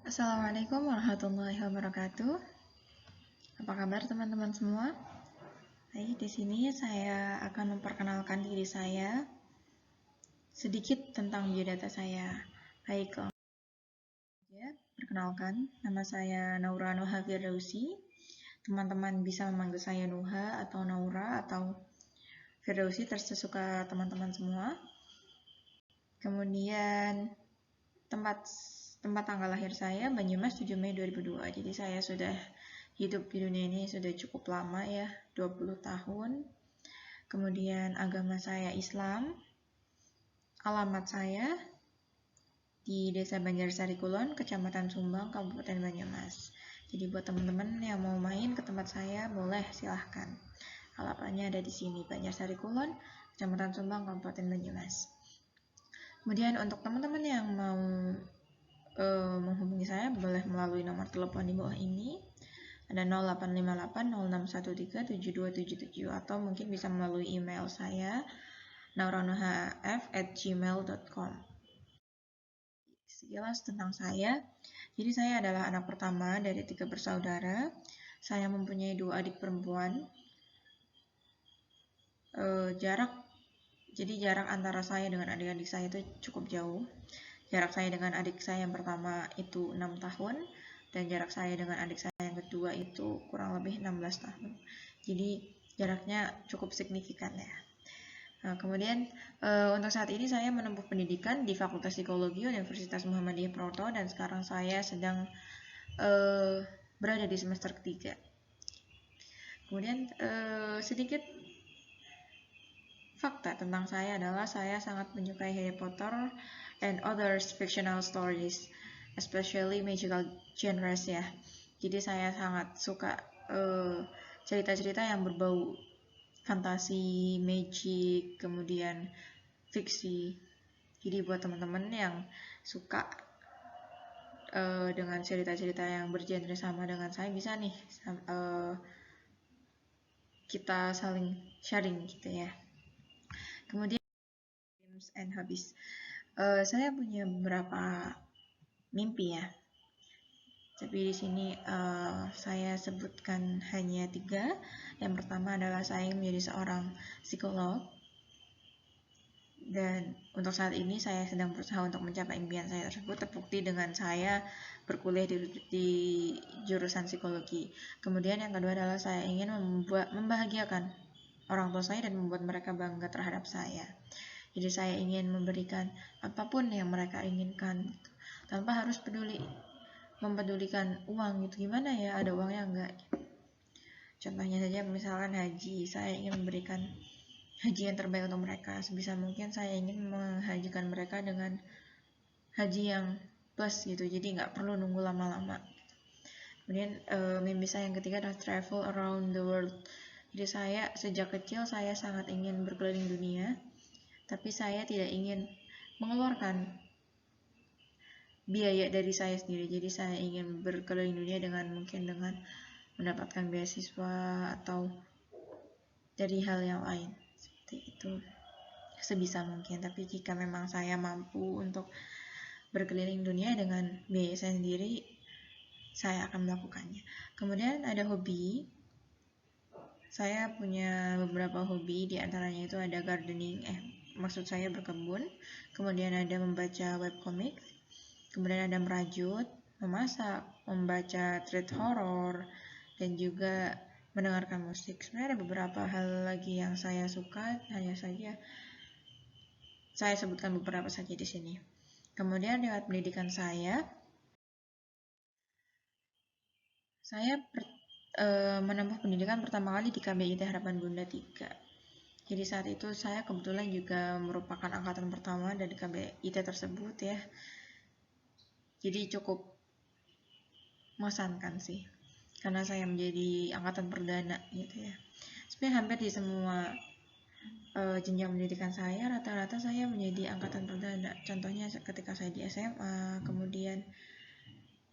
Assalamualaikum warahmatullahi wabarakatuh. Apa kabar teman-teman semua? Baik, di sini saya akan memperkenalkan diri saya sedikit tentang biodata saya. Baik, perkenalkan, nama saya Naura Nuha Firdausi. Teman-teman bisa memanggil saya Nuha atau Naura atau Firdausi, tersesuka teman-teman semua. Kemudian tempat tanggal lahir saya Banyumas 7 Mei 2002. Jadi saya sudah hidup di dunia ini sudah cukup lama ya, 20 tahun. Kemudian agama saya Islam. Alamat saya di Desa Banjarsari Kulon, Kecamatan Sumbang, Kabupaten Banyumas. Jadi buat teman-teman yang mau main ke tempat saya, boleh silahkan. Alamatnya ada di sini, Banjarsari Kulon, Kecamatan Sumbang, Kabupaten Banyumas. Kemudian untuk teman-teman yang mau menghubungi saya, boleh melalui nomor telepon di bawah ini. Ada 085806137277 atau mungkin bisa melalui email saya nauranohaf@gmail.com. Sekilas tentang saya. Jadi saya adalah anak pertama dari 3 bersaudara. Saya mempunyai 2 adik perempuan. Jarak antara saya dengan adik-adik saya itu cukup jauh. Jarak saya dengan adik saya yang pertama itu 6 tahun. Dan jarak saya dengan adik saya yang kedua itu kurang lebih 16 tahun. Jadi jaraknya cukup signifikan ya. Nah, kemudian untuk saat ini saya menempuh pendidikan di Fakultas Psikologi Universitas Muhammadiyah Proto dan sekarang saya sedang berada di semester ketiga. Kemudian sedikit fakta tentang saya adalah saya sangat menyukai Harry Potter and other fictional stories, especially magical genres ya. Jadi saya sangat suka cerita-cerita yang berbau fantasi, magic, kemudian fiksi. Jadi buat teman-teman yang suka dengan cerita-cerita yang bergenre sama dengan saya, bisa nih kita saling sharing gitu ya. Kemudian dreams and hobbies. Saya punya beberapa mimpi ya. Tapi di sini saya sebutkan hanya 3. Yang pertama adalah saya menjadi seorang psikolog. Dan untuk saat ini saya sedang berusaha untuk mencapai impian saya tersebut, terbukti dengan saya berkuliah di jurusan psikologi. Kemudian yang kedua adalah saya ingin membahagiakan orang tua saya dan membuat mereka bangga terhadap saya. Jadi saya ingin memberikan apapun yang mereka inginkan gitu, tanpa harus mempedulikan uang gitu. Gimana ya, ada uangnya enggak? Contohnya saja misalkan haji, saya ingin memberikan haji yang terbaik untuk mereka. Sebisa mungkin saya ingin menghajikan mereka dengan haji yang plus gitu, jadi nggak perlu nunggu lama-lama. Kemudian mimpi saya yang ketiga adalah travel around the world. Jadi saya sejak kecil saya sangat ingin berkeliling dunia, tapi saya tidak ingin mengeluarkan biaya dari saya sendiri. Jadi saya ingin berkeliling dunia dengan mendapatkan beasiswa atau dari hal yang lain seperti itu, sebisa mungkin. Tapi jika memang saya mampu untuk berkeliling dunia dengan biaya saya sendiri, saya akan melakukannya. Kemudian ada hobi. Saya punya beberapa hobi, diantaranya itu ada gardening, maksud saya berkebun. Kemudian ada membaca webcomic. Kemudian ada merajut, memasak, membaca thread horror, dan juga mendengarkan musik. Sebenarnya ada beberapa hal lagi yang saya suka, hanya saja saya sebutkan beberapa saja di sini. Kemudian lewat pendidikan saya menempuh pendidikan pertama kali di KBIT Harapan Bunda 3. Jadi saat itu saya kebetulan juga merupakan angkatan pertama dari KBIT tersebut ya. Jadi cukup mengesankan sih, karena saya menjadi angkatan perdana gitu ya. Sebenarnya hampir di semua jenjang pendidikan saya, rata-rata saya menjadi angkatan perdana. Contohnya ketika saya di SMA, kemudian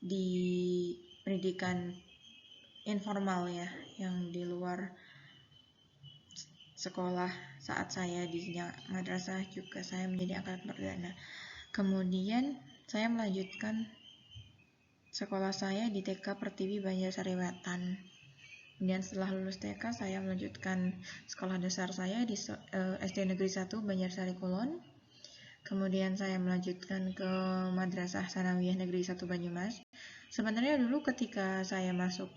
di pendidikan informal ya, yang di luar sekolah. Saat saya di madrasah juga saya menjadi angkatan perdana. Kemudian saya melanjutkan sekolah saya di TK Pertiwi Banjarsari Wetan. Kemudian setelah lulus TK, saya melanjutkan sekolah dasar saya di SD Negeri 1 Banjarsari Kulon. Kemudian saya melanjutkan ke Madrasah Sanawiyah Negeri 1 Banyumas. Sebenarnya dulu ketika saya masuk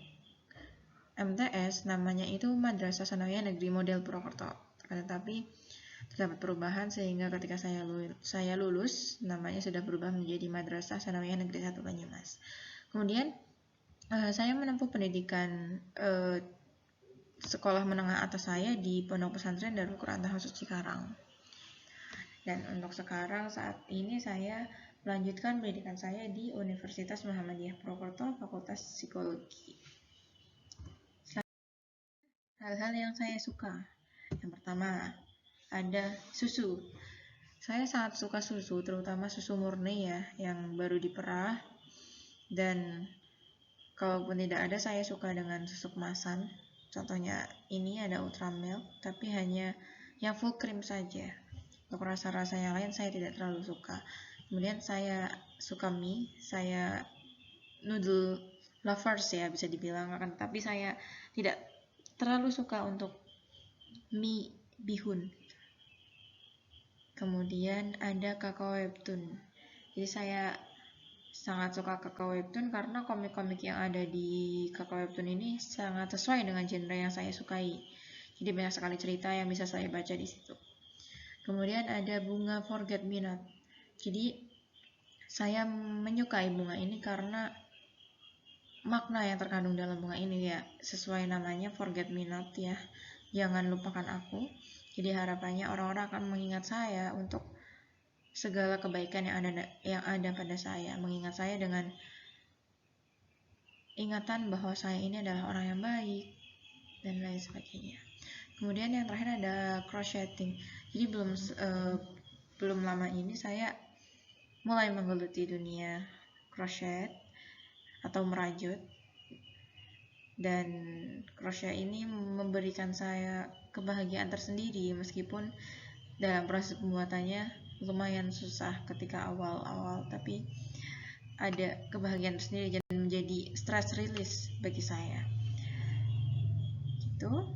MTS, namanya itu Madrasah Sanawiyah Negeri Model Purwokerto. Tetapi terdapat perubahan sehingga ketika saya lulus, namanya sudah berubah menjadi Madrasah Sanawiyah Negeri 1 Banyumas. Kemudian saya menempuh pendidikan sekolah menengah atas saya di Pondok Pesantren Darul Quran Tahfiz Cikarang. Dan untuk sekarang saat ini saya melanjutkan pendidikan saya di Universitas Muhammadiyah Purwokerto, Fakultas Psikologi. Hal-hal yang saya suka. Yang pertama, ada susu. Saya sangat suka susu, terutama susu murni ya, yang baru diperah. Dan kalaupun tidak ada, saya suka dengan susu kemasan. Contohnya ini ada Ultra Milk, tapi hanya yang full cream saja. Untuk rasa-rasa yang lain saya tidak terlalu suka. Kemudian saya suka mie, saya noodle lovers ya bisa dibilang, akan tapi saya tidak terlalu suka untuk mie bihun. Kemudian ada kakao webtoon. Jadi saya sangat suka kakao webtoon karena komik-komik yang ada di kakao webtoon ini sangat sesuai dengan genre yang saya sukai. Jadi banyak sekali cerita yang bisa saya baca di situ. Kemudian ada bunga Forget Me Not. Jadi saya menyukai bunga ini karena makna yang terkandung dalam bunga ini ya sesuai namanya Forget Me Not ya. Jangan lupakan aku. Jadi harapannya orang-orang akan mengingat saya untuk segala kebaikan yang ada pada saya, mengingat saya dengan ingatan bahwa saya ini adalah orang yang baik dan lain sebagainya. Kemudian yang terakhir ada crocheting. Jadi belum lama ini saya mulai menggeluti dunia crochet atau merajut, dan crochet ini memberikan saya kebahagiaan tersendiri meskipun dalam proses pembuatannya lumayan susah ketika awal-awal, tapi ada kebahagiaan tersendiri dan menjadi stress release bagi saya gitu.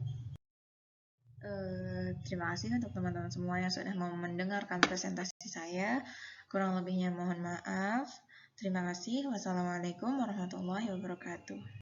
Terima kasih untuk teman-teman semua yang sudah mau mendengarkan presentasi saya. Kurang lebihnya mohon maaf. Terima kasih. Wassalamualaikum warahmatullahi wabarakatuh.